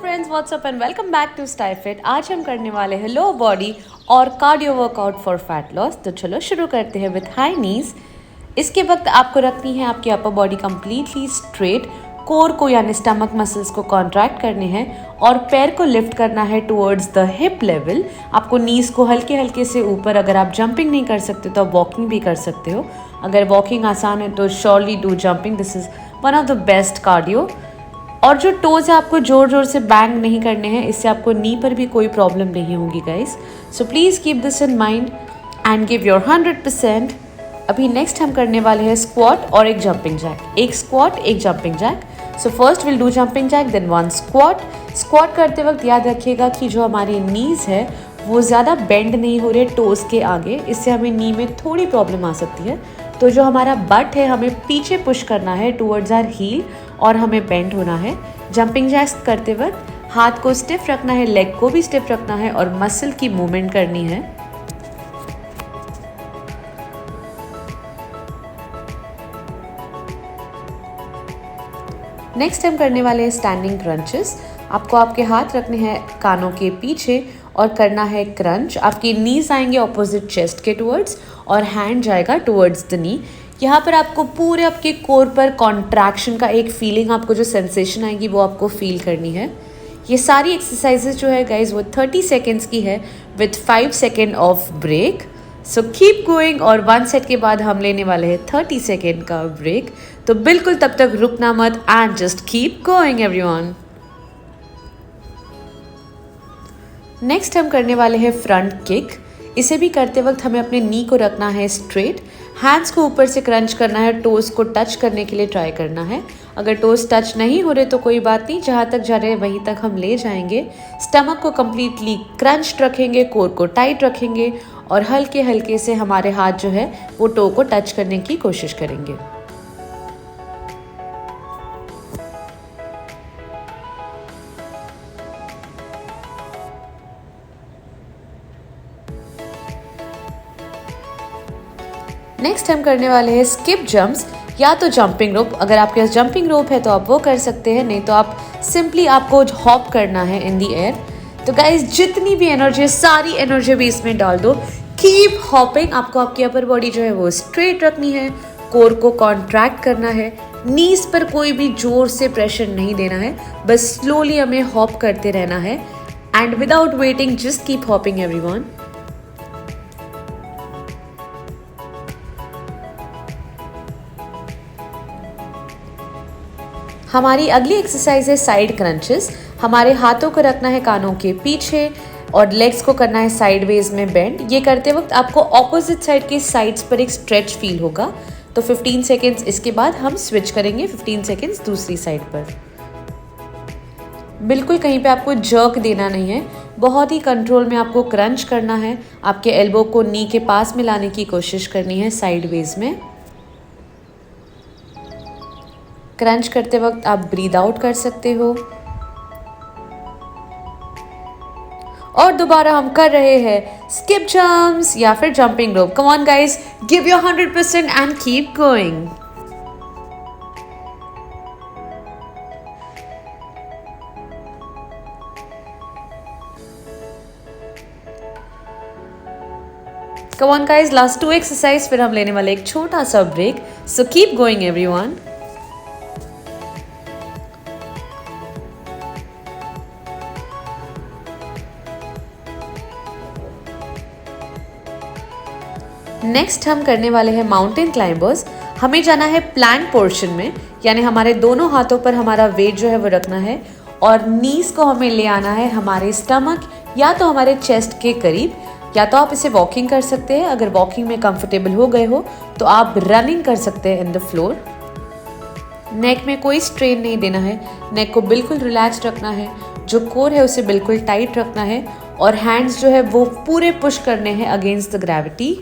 Friends, what's up and welcome back to Style Fit. आज हम करने वाले हैं लो बॉडी और cardio workout for fat loss. तो चलो शुरू करते हैं विथ हाई नीज। इसके वक्त आपको रखनी है आपकी upper body completely straight. Core को यानी स्टमक मसल्स को कॉन्ट्रैक्ट करने हैं और पैर को लिफ्ट करना है टुवर्ड्स द हिप लेवल। आपको नीज को हल्के हल्के से ऊपर, अगर आप जंपिंग नहीं कर सकते तो आप वॉकिंग भी कर सकते हो। अगर वॉकिंग आसान है तो surely do jumping, this is one of the best cardio. और जो टोज है आपको जोर जोर से बैंग नहीं करने हैं, इससे आपको नी पर भी कोई प्रॉब्लम नहीं होगी guys. So please keep this in mind and give your 100%। अभी नेक्स्ट हम करने वाले हैं स्क्वाट और एक जंपिंग जैक। एक स्क्वाट एक jumping jack. So first will do jumping jack then one squat. Squat करते वक्त याद रखिएगा कि जो हमारी नीज है वो ज़्यादा बेंड नहीं हो रही टोज के आगे, इससे हमें नी में थोड़ी प्रॉब्लम आ सकती है। तो जो हमारा बट है हमें पीछे पुश करना है टुवर्ड्स आवर हील और हमें बेंड होना है। जंपिंग जैक्स करते वक्त हाथ को स्टिफ रखना है, लेग को भी स्टिफ रखना है और मसल की मूवमेंट करनी है। नेक्स्ट हम करने वाले हैं स्टैंडिंग क्रंचेस। आपको आपके हाथ रखने हैं कानों के पीछे और करना है क्रंच। आपकी नीज आएंगे ऑपोजिट चेस्ट के टुवर्ड्स और हैंड जाएगा टुवर्ड्स द नी। यहाँ पर आपको पूरे आपके कोर पर कॉन्ट्रैक्शन का एक फीलिंग, आपको जो सेंसेशन आएगी वो आपको फील करनी है। ये सारी एक्सरसाइजेज जो है गाइज वो 30 सेकेंड्स की है with 5 second of break. So keep going. और 1 सेट के बाद हम लेने वाले हैं 30 सेकेंड का ब्रेक। तो बिल्कुल तब तक रुकना मत and just keep going everyone. Next हम करने वाले हैं फ्रंट किक। इसे भी करते वक्त हमें अपने नी को रखना है स्ट्रेट, हैंड्स को ऊपर से क्रंच करना है, टोज को टच करने के लिए ट्राई करना है। अगर टोज टच नहीं हो रहे तो कोई बात नहीं, जहाँ तक जा रहे हैं वहीं तक हम ले जाएंगे। स्टमक को कम्प्लीटली क्रंच्ड रखेंगे, कोर को टाइट रखेंगे और हल्के हल्के से हमारे हाथ जो है वो टो को टच करने की कोशिश करेंगे। नेक्स्ट हम करने वाले हैं स्किप जंप्स या तो जंपिंग रोप। अगर आपके पास जंपिंग रोप है तो आप वो कर सकते हैं, नहीं तो आप सिंपली आपको हॉप करना है इन दी एयर। तो गाइज जितनी भी एनर्जी है सारी एनर्जी भी इसमें डाल दो। Keep hopping. आपको आपकी अपर बॉडी जो है वो स्ट्रेट रखनी है, कोर को कॉन्ट्रैक्ट करना है, नीज पर कोई भी जोर से प्रेशर नहीं देना है, बस स्लोली हमें हॉप करते रहना है and without waiting just keep hopping everyone. हमारी अगली एक्सरसाइज है साइड क्रंचेस। हमारे हाथों को रखना है कानों के पीछे और लेग्स को करना है साइडवेज में बेंड। ये करते वक्त आपको ऑपोजिट साइड के साइड्स पर एक स्ट्रेच फील होगा। तो 15 सेकेंड्स इसके बाद हम स्विच करेंगे, 15 सेकेंड्स दूसरी साइड पर। बिल्कुल कहीं पे आपको जर्क देना नहीं है, बहुत ही कंट्रोल में आपको क्रंच करना है। आपके एल्बो को नी के पास में लाने की कोशिश करनी है साइडवेज में। क्रंच करते वक्त आप ब्रीद आउट कर सकते हो। और दोबारा हम कर रहे हैं स्किप जंप्स या फिर jumping rope. Come on guys, give your 100% and keep going. Come on guys, last 2 exercise, फिर हम लेने वाले एक छोटा सा break. So keep going everyone. Next हम करने वाले हैं माउंटेन क्लाइंबर्स। हमें जाना है प्लैंक पोर्शन में, यानी हमारे दोनों हाथों पर हमारा वेट जो है वो रखना है और नीज को हमें ले आना है हमारे स्टमक या तो हमारे चेस्ट के करीब। या तो आप इसे वॉकिंग कर सकते हैं, अगर वॉकिंग में कंफर्टेबल हो गए हो तो आप रनिंग कर सकते हैं इन द फ्लोर। नेक में कोई स्ट्रेन नहीं देना है, नेक को बिल्कुल रिलैक्स रखना है, जो कोर है उसे बिल्कुल टाइट रखना है और हैंड्स जो है वो पूरे पुश करने हैं अगेंस्ट द ग्रेविटी।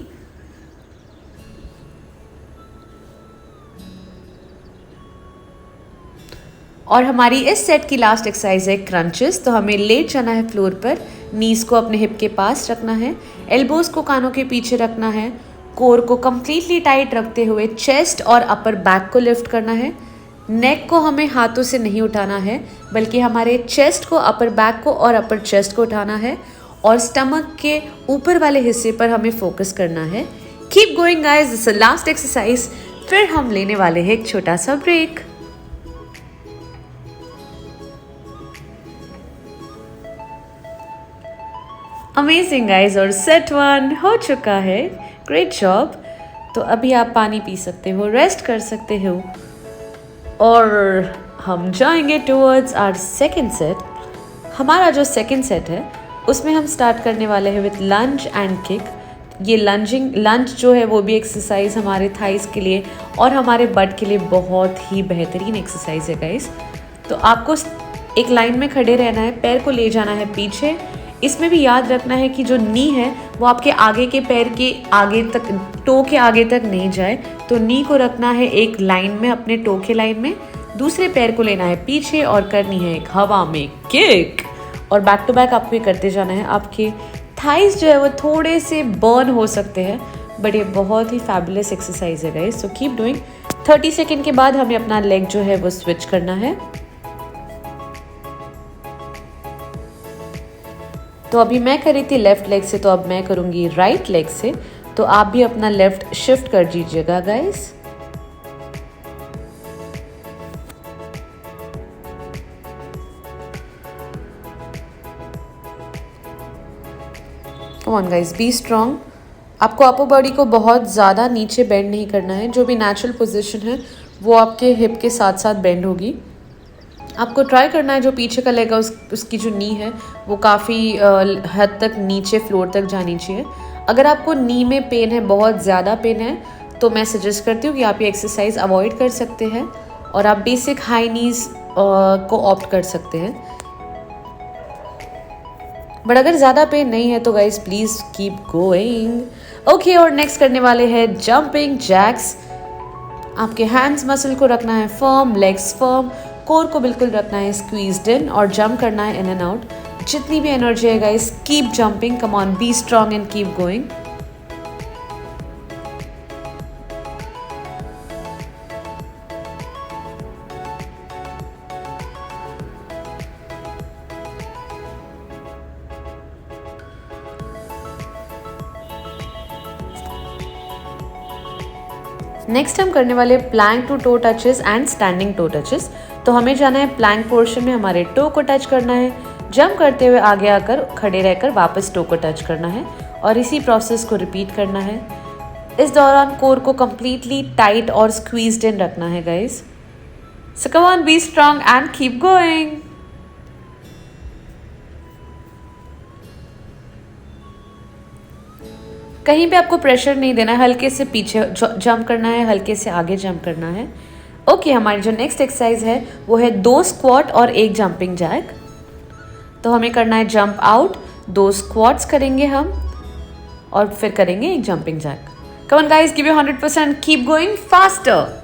और हमारी इस सेट की लास्ट एक्सरसाइज है क्रंचेस। तो हमें लेट जाना है फ्लोर पर, नीज को अपने हिप के पास रखना है, एल्बोज को कानों के पीछे रखना है, कोर को कम्प्लीटली टाइट रखते हुए चेस्ट और अपर बैक को लिफ्ट करना है, नेक को हमें हाथों से नहीं उठाना है, बल्कि हमारे चेस्ट को, अपर बैक को और अपर चेस्ट को उठाना है और स्टमक के ऊपर वाले हिस्से पर हमें फोकस करना है। Keep going guys, this is last exercise, फिर हम लेने वाले हैं एक छोटा सा ब्रेक। अमेजिंग गाइस, और सेट 1 हो चुका है। Great job. तो अभी आप पानी पी सकते हो, रेस्ट कर सकते हो और हम जाएंगे टुवर्ड्स आवर सेकेंड सेट। हमारा जो सेकेंड सेट है उसमें हम स्टार्ट करने वाले हैं विथ लंज एंड किक। ये लंज जो है वो भी एक्सरसाइज हमारे थाइस के लिए और हमारे बट के लिए बहुत ही बेहतरीन एक्सरसाइज है गाइस। तो आपको एक लाइन में खड़े रहना है, पैर को ले जाना है पीछे। इसमें भी याद रखना है कि जो नी है वो आपके आगे के पैर के आगे तक, टो के आगे तक नहीं जाए। तो नी को रखना है एक लाइन में, अपने टो के लाइन में। दूसरे पैर को लेना है पीछे और करनी है एक हवा में किक, और बैक टू बैक आपको ये करते जाना है। आपके थाइस जो है वो थोड़े से बर्न हो सकते हैं, बट ये बहुत ही फैबुलस एक्सरसाइज है guys. So keep doing. 30 second के बाद हमें अपना लेग जो है वो स्विच करना है। तो अभी मैं कर रही थी लेफ्ट लेग से, तो अब मैं करूंगी राइट लेग से। तो आप भी अपना लेफ्ट शिफ्ट कर दीजिएगा guys. Come on guys, B strong. आपको अपर बॉडी को बहुत ज़्यादा नीचे बेंड नहीं करना है। जो भी नेचुरल पोजीशन है वो आपके हिप के साथ साथ बेंड होगी। आपको ट्राई करना है जो पीछे का लेग है उसकी जो नी है वो काफ़ी हद तक नीचे फ्लोर तक जानी चाहिए। अगर आपको नी में पेन है, बहुत ज़्यादा पेन है, तो मैं सजेस्ट करती हूँ कि आप ये एक्सरसाइज अवॉइड कर सकते हैं और आप बेसिक हाई नीज को ऑप्ट कर सकते हैं। बट अगर ज़्यादा पेन नहीं है तो guys please keep going. Okay, और नेक्स्ट करने वाले हैं जंपिंग जैक्स। आपके हैंड्स मसल को रखना है फर्म, लेग्स फर्म, कोर को बिल्कुल रखना है स्क्वीज्ड इन और जंप करना है इन एंड आउट। जितनी भी एनर्जी है guys, keep jumping, come on, be strong and keep going. Next हम करने वाले plank to toe touches and standing toe touches. तो हमें जाना है प्लैंक पोर्शन में, हमारे टो को टच करना है, जंप करते हुए आगे आकर खड़े रहकर वापस टो को टच करना है और इसी प्रोसेस को रिपीट करना है। इस दौरान कोर को कंप्लीटली टाइट और स्क्वीज्ड इन रखना है guys. So come on, be strong and keep going. कहीं पे आपको प्रेशर नहीं देना है, हल्के से पीछे जंप करना है, हल्के से आगे जंप करना है। ओके, हमारी जो नेक्स्ट एक्सरसाइज है वो है 2 स्क्वाट और 1 जंपिंग जैक। तो हमें करना है जंप आउट, 2 स्क्वाट्स करेंगे हम और फिर करेंगे 1 jumping jack. Come on guys, give you 100%, keep going faster.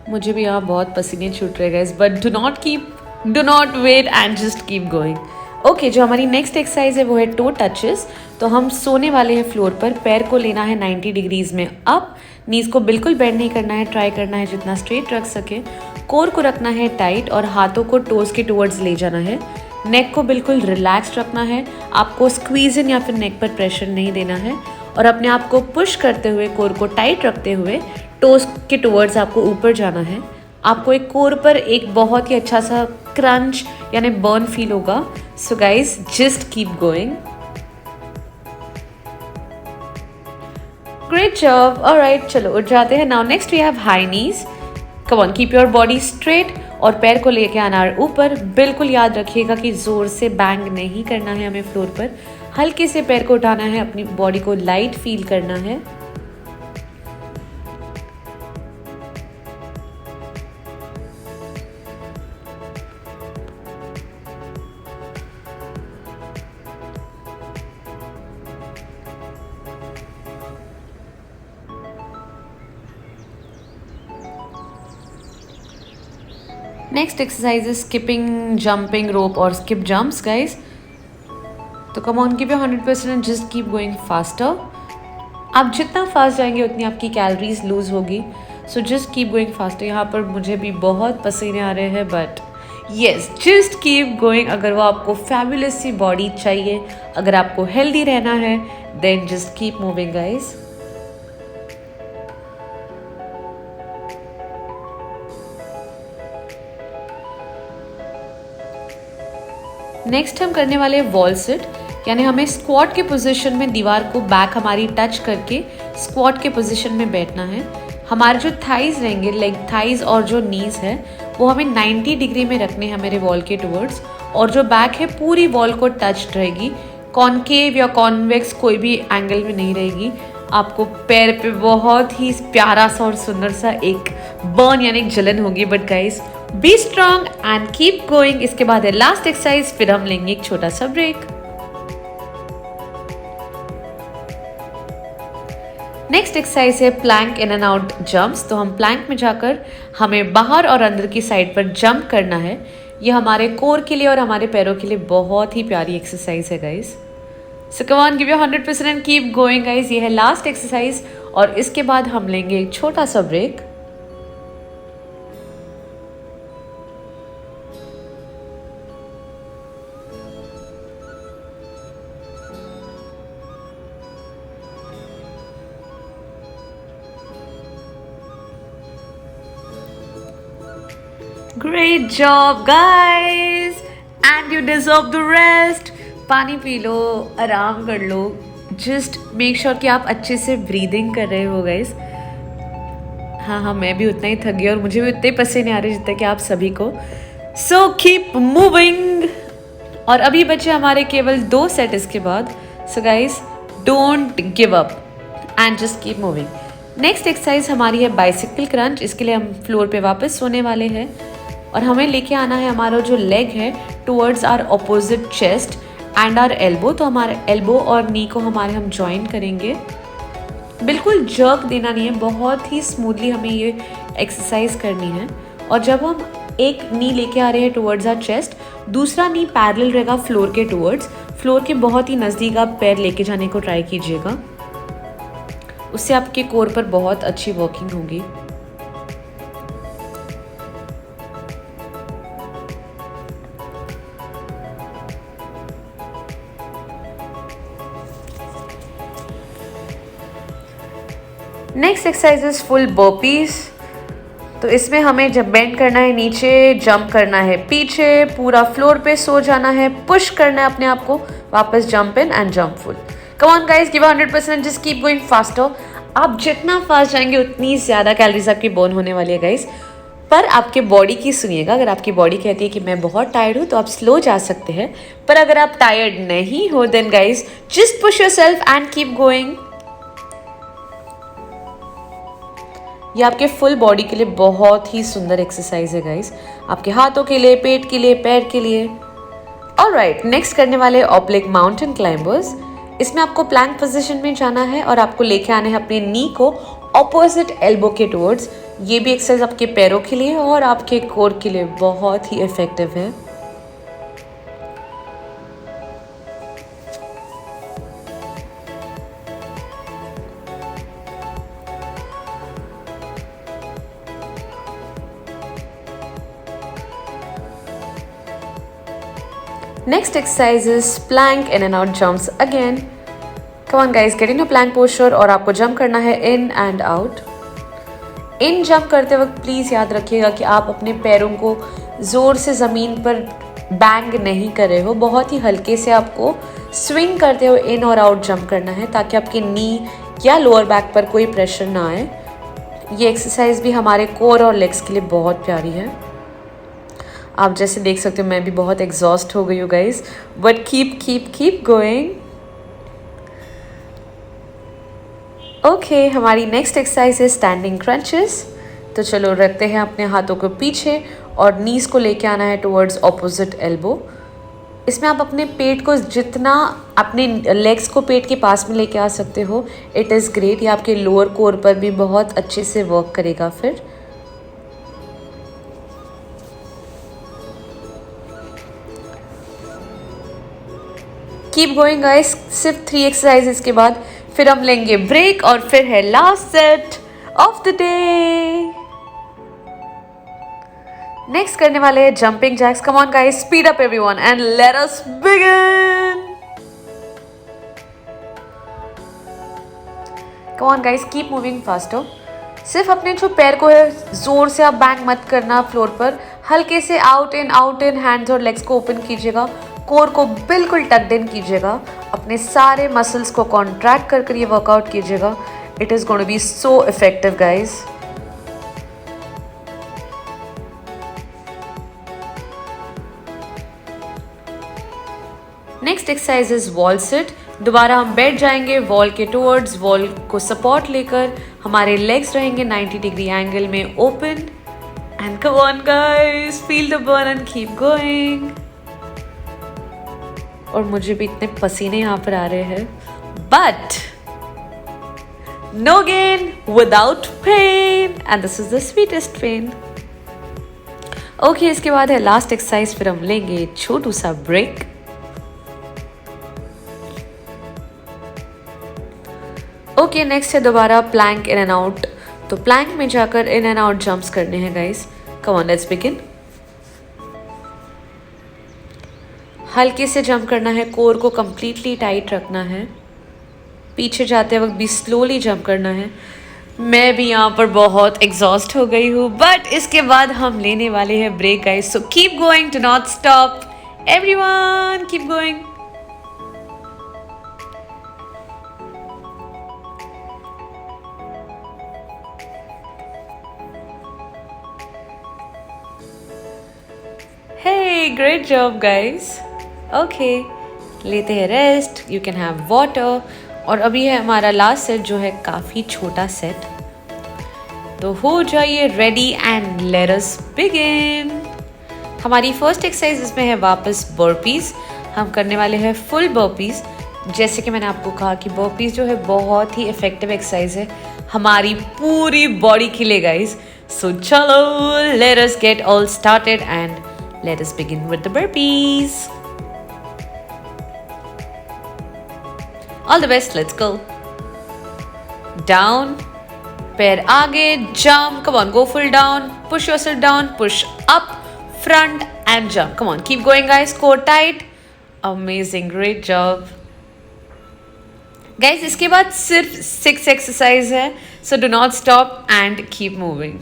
मुझे भी यहाँ बहुत पसीने छूट रहे guys, but do not wait and just keep going. Okay, जो हमारी नेक्स्ट एक्सरसाइज है वो है टो टचेस। तो हम सोने वाले हैं फ्लोर पर, पैर को लेना है 90 डिग्रीज में अप, नीज को बिल्कुल बेंड नहीं करना है, ट्राई करना है जितना स्ट्रेट रख सके, कोर को रखना है टाइट और हाथों को टोज के टुवर्ड्स ले जाना है। नेक को बिल्कुल रिलैक्स रखना है, आपको स्क्वीज इन या फिर नेक पर प्रेशर नहीं देना है और अपने आप को पुश करते हुए, कोर को टाइट रखते हुए टोज के टुवर्ड्स आपको ऊपर जाना है। आपको एक कोर पर एक बहुत ही अच्छा सा क्रंच यानी बर्न फील होगा। So guys just keep going. Great job. Alright, चलो उठ जाते हैं। Now next we have high knees. Come on, keep your body straight और पैर को लेके आना है ऊपर। बिल्कुल याद रखिएगा कि जोर से बैंग नहीं करना है हमें फ्लोर पर, हल्के से पैर को उठाना है, अपनी बॉडी को लाइट फील करना है। Next exercise is skipping, jumping rope और स्किप जंप्स गाइज। तो come on, give your 100% and just keep going faster. आप जितना फास्ट जाएंगे उतनी आपकी कैलोरीज लूज होगी, so just keep going faster. यहाँ पर मुझे भी बहुत पसीने आ रहे हैं, but yes, just keep going. अगर वो आपको फैबुलस सी बॉडी चाहिए, अगर आपको हेल्दी रहना है, then just keep moving guys. Next हम करने वाले वॉल सिट, यानी हमें स्क्वाट के पोजीशन में दीवार को बैक हमारी टच करके स्क्वाट के पोजीशन में बैठना है। हमारे जो थाइज रहेंगे, लेग थाइज और जो नीज है, वो हमें 90 डिग्री में रखने हैं मेरे वॉल के टुवर्ड्स, और जो बैक है पूरी वॉल को टच रहेगी। कॉनकेव या कॉन्वेक्स कोई भी एंगल में नहीं रहेगी। आपको पैर पे बहुत ही प्यारा सा और सुंदर सा एक बर्न यानी एक जलन होगी, but guys B strong and keep going. इसके बाद है लास्ट एक्सरसाइज, फिर हम लेंगे एक छोटा सा ब्रेक। नेक्स्ट एक्सरसाइज है plank in and out jumps. तो हम प्लैंक में जाकर हमें बाहर और अंदर की साइड पर जंप करना है। ये हमारे कोर के लिए और हमारे पैरों के लिए बहुत ही प्यारी एक्सरसाइज है guys. So come on, give your 100% and keep going guys. ये है लास्ट एक्सरसाइज और इसके बाद हम लेंगे एक छोटा सा break. Great job guys and you deserve the rest। पानी पी लो, आराम कर लो, जस्ट मेक श्योर कि आप अच्छे से ब्रीदिंग कर रहे हो गाइस। हाँ, मैं भी उतना ही थक गई और मुझे भी उतने पसीने आ रहे जितने कि आप सभी को। So keep moving. और अभी बचे हमारे केवल 2 सेट इसके बाद। So guys don't give up and just keep moving. Next exercise हमारी है बाइसिकल क्रंच। इसके लिए हम फ्लोर पे वापस सोने वाले हैं और हमें लेके आना है हमारा जो लेग है towards our opposite chest and our elbow. तो हमारे एल्बो और नी को हम ज्वाइन करेंगे। बिल्कुल जर्क देना नहीं है, बहुत ही स्मूथली हमें ये एक्सरसाइज करनी है। और जब हम एक नी लेके आ रहे हैं टुवर्ड्स आवर चेस्ट, दूसरा नी पैरेलल रहेगा फ्लोर के टुवर्ड्स। फ्लोर के बहुत ही नज़दीक आप पैर लेके जाने को ट्राई कीजिएगा, उससे आपके कोर पर बहुत अच्छी वर्किंग होगी। Next exercise is full burpees. तो इसमें हमें जब बेंड करना है नीचे, जंप करना है पीछे, पूरा फ्लोर पे सो जाना है, पुश करना है अपने आप को, वापस jump in and jump full. Come on guys, give 100%, just keep going faster. आप जितना फास्ट जाएंगे उतनी ज़्यादा कैलोरीज आपकी बर्न होने वाली है गाइस। पर आपके बॉडी की सुनिएगा, अगर आपकी बॉडी कहती है कि मैं बहुत टायर्ड हूँ तो आप स्लो जा सकते हैं। पर अगर आप टायर्ड नहीं हो then guys just push yourself and keep going. ये आपके फुल बॉडी के लिए बहुत ही सुंदर एक्सरसाइज है गाइस, आपके हाथों के लिए, पेट के लिए, पैर के लिए। ऑलराइट, नेक्स्ट करने वाले ऑब्लिक माउंटेन क्लाइंबर्स। इसमें आपको प्लैंक पोजीशन में जाना है और आपको लेके आने हैं अपने नी को ऑपोजिट एल्बो के टुवर्ड्स। ये भी एक्सरसाइज आपके पैरों के लिए और आपके कोर के लिए बहुत ही इफेक्टिव है। Next exercise is plank in and out jumps again. Come on guys, get in a plank posture और आपको जंप करना है in and out. In jump करते वक्त प्लीज़ याद रखिएगा कि आप अपने पैरों को ज़ोर से ज़मीन पर बैंग नहीं कर रहे हो, बहुत ही हल्के से आपको स्विंग करते हुए इन और आउट जंप करना है ताकि आपके नी या लोअर बैक पर कोई प्रेशर ना आए। ये एक्सरसाइज भी हमारे कोर और लेग्स के लिए बहुत प्यारी है। आप जैसे देख सकते हो मैं भी बहुत एग्जॉस्ट हो गई हूँ guys, but keep going. Okay, हमारी नेक्स्ट एक्सरसाइज है स्टैंडिंग क्रंचेस। तो चलो रखते हैं अपने हाथों को पीछे और नीज को लेके आना है टुवर्ड्स ऑपोजिट एल्बो। इसमें आप अपने पेट को जितना अपने लेग्स को पेट के पास में लेके आ सकते हो इट इज़ ग्रेट। ये आपके लोअर कोर पर भी बहुत अच्छे से वर्क करेगा। फिर कीप गोइंग गाइस, सिर्फ 3 एक्सरसाइजेस के बाद फिर हम लेंगे ब्रेक और फिर है last set of the day. Next करने वाले हैं jumping jacks. Come on guys, speed up everyone and let us begin. Come on guys, keep moving faster. सिर्फ अपने जो पैर को है जोर से आप बैंग मत करना फ्लोर पर, हल्के से आउट इन हैंड्स और लेग्स को ओपन कीजिएगा, कोर को बिल्कुल टक्ड इन कीजिएगा, अपने सारे मसल्स को कॉन्ट्रैक्ट कर ये वर्कआउट कीजिएगा। It is going to be so effective guys. Next exercise is wall sit. दोबारा हम बैठ जाएंगे वॉल के टुवर्ड्स, वॉल को सपोर्ट लेकर, हमारे लेग्स रहेंगे 90 डिग्री एंगल में open and come on guys, feel the burn and keep going. और मुझे भी इतने पसीने यहाँ पर आ रहे हैं, but no gain without pain and this is the sweetest pain. Okay, इसके बाद है लास्ट एक्सरसाइज, फिर हम लेंगे छोटू सा ब्रेक। ओके, नेक्स्ट है दोबारा प्लैंक इन एंड आउट। तो प्लैंक में जाकर इन एंड आउट जंप्स करने हैं guys. Come on, let's begin. हल्के से जंप करना है, कोर को कंप्लीटली टाइट रखना है, पीछे जाते वक्त भी स्लोली जंप करना है। मैं भी यहाँ पर बहुत एग्जॉस्ट हो गई हूँ, बट इसके बाद हम लेने वाले हैं break guys. So keep going, do not stop everyone, keep going. Hey, great job guys. Okay, लेते हैं rest, you can have water. और अभी है हमारा लास्ट सेट जो है काफ़ी छोटा सेट, तो हो जाइए ready and let us begin. हमारी फर्स्ट एक्सरसाइज इसमें है वापस बर्पीज। हम करने वाले हैं फुल बर्पीज। जैसे कि मैंने आपको कहा कि बर्पीज जो है बहुत ही इफेक्टिव एक्सरसाइज है, हमारी पूरी बॉडी के लिए गाइस। सो चलो, let us get all started and let us begin with the burpees. All the best, let's go. Down, पैर आगे, jump, come on, go full down, push yourself down, push up, front and jump. Come on, keep going guys, core tight. Amazing, great job. Guys, इसके बाद सिर्फ 6 exercise है, so do not stop and keep moving.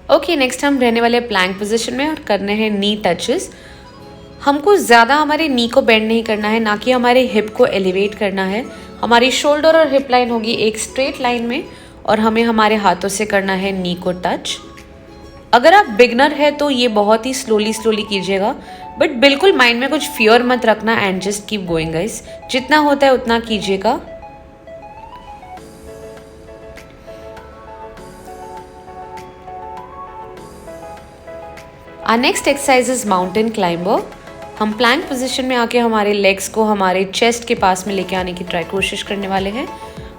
Okay, next हम रहने वाले plank position में और करने हैं नी टचेस। हमको ज़्यादा हमारे नी को बेंड नहीं करना है, ना कि हमारे हिप को एलिवेट करना है। हमारी शोल्डर और हिप लाइन होगी एक स्ट्रेट लाइन में और हमें हमारे हाथों से करना है नी को टच। अगर आप बिगनर है तो ये बहुत ही स्लोली कीजिएगा, बट बिल्कुल माइंड में कुछ फियर मत रखना and just keep going guys. जितना होता है उतना कीजिएगा। Our next exercise is mountain climber. हम प्लैंक पोजीशन में आके हमारे लेग्स को हमारे चेस्ट के पास में लेके आने की कोशिश करने वाले हैं।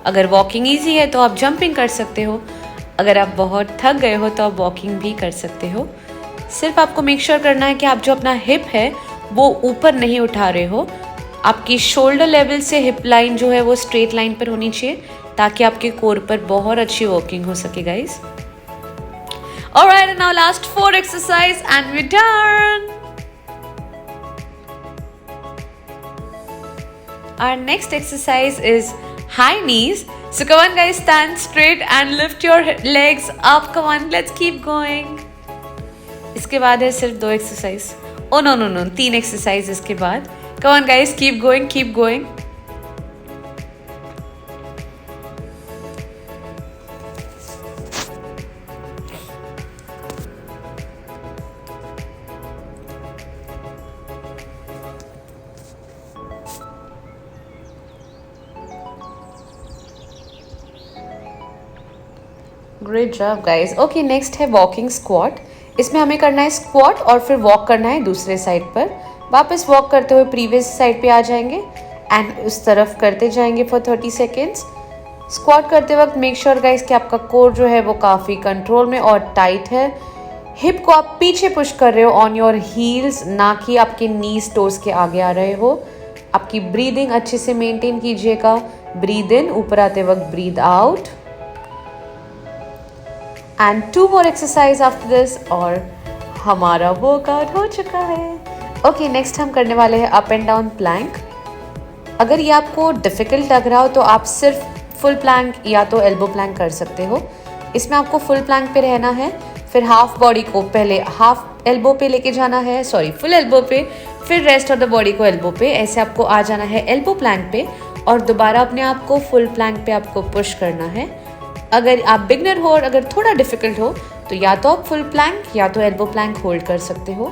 अगर वॉकिंग इजी है तो आप जंपिंग कर सकते हो, अगर आप बहुत थक गए हो तो आप वॉकिंग भी कर सकते हो। सिर्फ आपको मेक श्योर करना है कि आप जो अपना हिप है वो ऊपर नहीं उठा रहे हो। आपकी शोल्डर लेवल से हिप लाइन जो है वो स्ट्रेट लाइन पर होनी चाहिए, ताकि आपके कोर पर बहुत अच्छी वर्किंग हो सके guys. Alright, and now last 4 exercise and we're done. Our next exercise is high knees. So come on guys, stand straight and lift your legs up. Come on, let's keep going. इसके बाद है सिर्फ 2 exercise. Oh no, 3 exercise इसके बाद. Come on guys, keep going, keep going. Great job guys. Okay, next है walking squat. इसमें हमें करना है स्क्वाट और फिर वॉक करना है दूसरे साइड पर। वापस वॉक करते हुए प्रीवियस साइड पे आ जाएंगे एंड उस तरफ करते जाएंगे फॉर 30 सेकेंड्स। स्क्वाट करते वक्त मेक श्योर गाइस कि आपका कोर जो है वो काफ़ी कंट्रोल में और टाइट है। हिप को आप पीछे पुश कर रहे हो ऑन योर हील्स, ना कि आपके नीज टोज के आगे आ रहे हो। आपकी ब्रीदिंग अच्छे से मेंटेन कीजिएगा। ब्रीद इन, ऊपर आते वक्त breathe out. And 2 more exercise after this और हमारा वर्कआउट हो चुका है। ओके, नेक्स्ट हम करने वाले हैं अप एंड डाउन प्लैंक। अगर ये आपको डिफिकल्ट लग रहा हो तो आप सिर्फ फुल प्लैंक या तो एल्बो प्लैंक कर सकते हो। इसमें आपको फुल प्लैंक पे रहना है, फिर हाफ बॉडी को पहले हाफ एल्बो पे लेके जाना है, सॉरी फुल एल्बो पे, फिर रेस्ट ऑफ द बॉडी को एल्बो पे। ऐसे आपको आ जाना है एल्बो प्लैंक पे और दोबारा अपने आप को फुल प्लैंक पे आपको पुश करना है। अगर आप बिगनर हो और अगर थोड़ा डिफिकल्ट हो तो या तो आप फुल प्लैंक या तो एल्बो प्लैंक होल्ड कर सकते हो,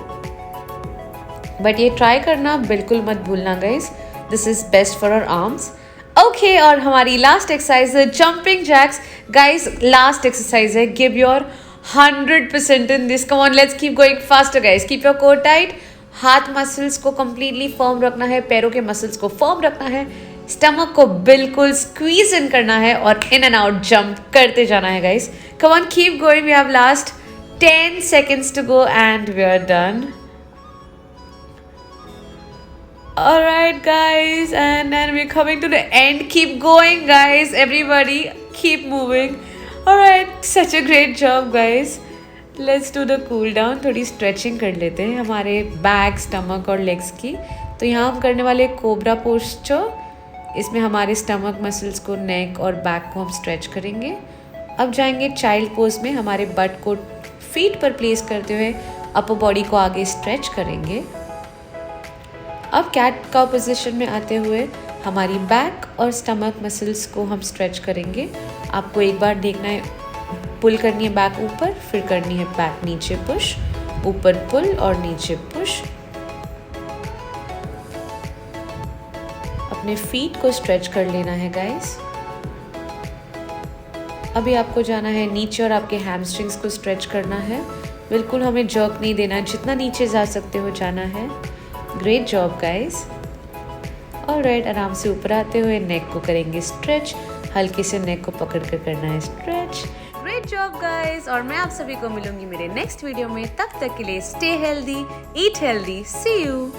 बट ये ट्राई करना बिल्कुल मत भूलना guys, this is best for our arms. Okay, और हमारी लास्ट एक्सरसाइज है jumping jacks. Guys last exercise है, give your 100% in this, come on let's keep going faster guys, keep your core tight. हाथ muscles को completely firm रखना है, पैरों के मसल्स को फर्म रखना है, स्टमक को बिल्कुल स्क्वीज इन करना है और इन एंड आउट जंप करते जाना है guys. Come on keep going, we have last 10 seconds to go and we are done. Alright guys, and then we're coming to the end. Keep going guys, everybody keep moving. Alright, such a great job guys. Let's do the cool down. थोड़ी stretching कर लेते हैं हमारे back, stomach और legs की। तो यहाँ हम करने वाले कोबरा पोस्चर। इसमें हमारे स्टमक मसल्स को, नेक और बैक को हम स्ट्रेच करेंगे। अब जाएंगे चाइल्ड पोज में, हमारे बट को फीट पर प्लेस करते हुए अपर बॉडी को आगे स्ट्रेच करेंगे। अब कैट काउ पोजीशन में आते हुए हमारी बैक और स्टमक मसल्स को हम स्ट्रेच करेंगे। आपको एक बार देखना है, पुल करनी है बैक ऊपर, फिर करनी है बैक नीचे पुश, ऊपर पुल और नीचे पुश। अपने फीट को स्ट्रेच कर लेना है गाइस। अभी आपको जाना है नीचे और आपके हैमस्ट्रिंग्स को स्ट्रेच करना है। बिल्कुल हमें जर्क नहीं देना, जितना नीचे जा सकते हो जाना है। Great job guys. ऑलराइट, आराम से ऊपर आते हुए नेक को करेंगे स्ट्रेच, हल्के से नेक को पकड़ कर करना है स्ट्रेच। ग्रेट जॉब गाइस, और मैं आप सभी को मिलूंगी मेरे नेक्स्ट वीडियो में। तब तक के लिए stay healthy, eat healthy, see you.